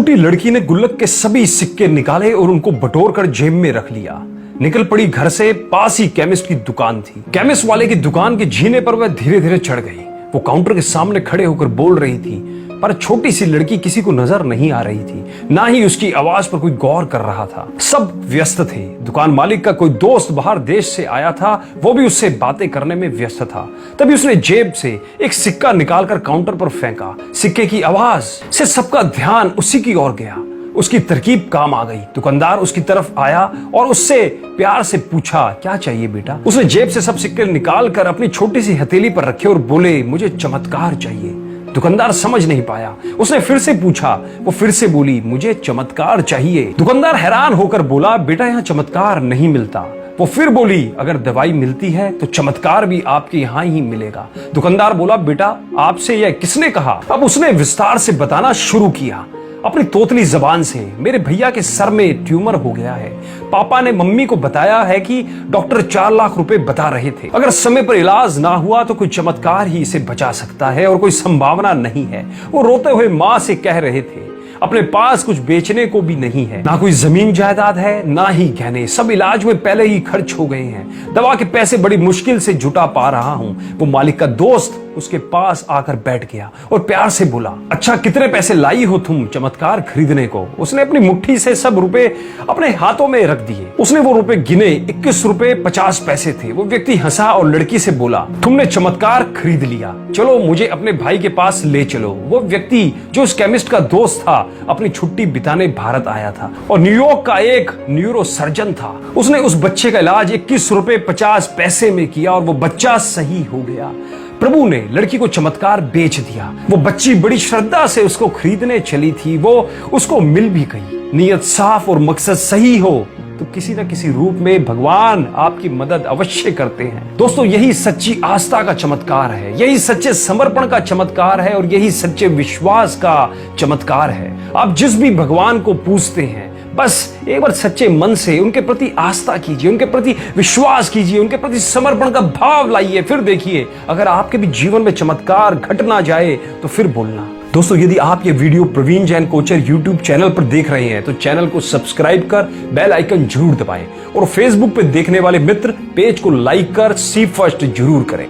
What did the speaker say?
छोटी लड़की ने गुल्लक के सभी सिक्के निकाले और उनको बटोर कर जेब में रख लिया। निकल पड़ी घर से। पास ही केमिस्ट की दुकान थी। केमिस्ट वाले की दुकान के जीने पर वह धीरे धीरे चढ़ गई। वो काउंटर के सामने खड़े होकर बोल रही थी, पर छोटी सी लड़की किसी को नजर नहीं आ रही थी, ना ही उसकी आवाज पर कोई गौर कर रहा था। सब व्यस्त थे। दुकान मालिक का कोई दोस्त बाहर देश से आया था, वो भी उससे बातें करने में व्यस्त था। तभी उसने जेब से एक सिक्का निकालकर काउंटर पर फेंका। सिक्के की आवाज से सबका ध्यान उसी की ओर गया। उसकी तरकीब काम आ गई। दुकानदार उसकी तरफ आया और उससे प्यार से पूछा, क्या चाहिए बेटा? उसने जेब से सब सिक्के निकालकर अपनी छोटी सी हथेली पर रखे और बोले, मुझे चमत्कार चाहिए। दुकानदार समझ नहीं पाया। उसने फिर से पूछा। वो फिर से बोली, मुझे चमत्कार चाहिए। दुकानदार हैरान होकर बोला, बेटा यहाँ चमत्कार नहीं मिलता। वो फिर बोली, अगर दवाई मिलती है तो चमत्कार भी आपके यहाँ ही मिलेगा। दुकानदार बोला, बेटा आपसे यह किसने कहा? अब उसने विस्तार से बताना शुरू किया अपनी तोतली जबान से। मेरे भैया के सर में ट्यूमर हो गया है। पापा ने मम्मी को बताया है कि डॉक्टर 4 लाख रुपए बता रहे थे। अगर समय पर इलाज ना हुआ तो कोई चमत्कार ही इसे बचा सकता है और कोई संभावना नहीं है। वो रोते हुए माँ से कह रहे थे, अपने पास कुछ बेचने को भी नहीं है, ना कोई जमीन जायदाद है, ना ही गहने। सब इलाज में पहले ही खर्च हो गए हैं। दवा के पैसे बड़ी मुश्किल से जुटा पा रहा हूं। वो मालिक का दोस्त उसके पास आकर बैठ गया और प्यार से बोला, अच्छा कितने पैसे लाई हो तुम चमत्कार खरीदने को? उसने अपनी मुट्ठी से सब रुपए अपने हाथों में रख दिए। उसने वो रुपए गिने। 21 रुपए 50 पैसे थे। वो व्यक्ति हंसा और लड़की से बोला, तुमने चमत्कार खरीद लिया, चलो मुझे अपने भाई के पास ले चलो। वो व्यक्ति जो उस केमिस्ट का दोस्त था, अपनी छुट्टी बिताने भारत आया था और न्यूयॉर्क का एक न्यूरो सर्जन था। उसने उस बच्चे का इलाज 21 रुपए 50 पैसे में किया और वो बच्चा सही हो गया। प्रभु ने लड़की को चमत्कार बेच दिया। वो बच्ची बड़ी श्रद्धा से उसको खरीदने चली थी। वो उसको मिल भी गई। नीयत साफ और मकसद सही हो तो किसी न किसी रूप में भगवान आपकी मदद अवश्य करते हैं। दोस्तों, यही सच्ची आस्था का चमत्कार है, यही सच्चे समर्पण का चमत्कार है और यही सच्चे विश्वास का चमत्कार है। आप जिस भी भगवान को पूजते हैं, बस एक बार सच्चे मन से उनके प्रति आस्था कीजिए, उनके प्रति विश्वास कीजिए, उनके प्रति समर्पण का भाव लाइए। फिर देखिए, अगर आपके भी जीवन में चमत्कार घट ना जाए तो फिर बोलना। दोस्तों, यदि आप ये video Praveen Jain Kochar YouTube channel पर देख रहे हैं तो चैनल को सब्सक्राइब कर बेल आइकन जरूर दबाएं और फेसबुक पे देखने वाले मित्र पेज को लाइक कर सी फर्स्ट जरूर करें।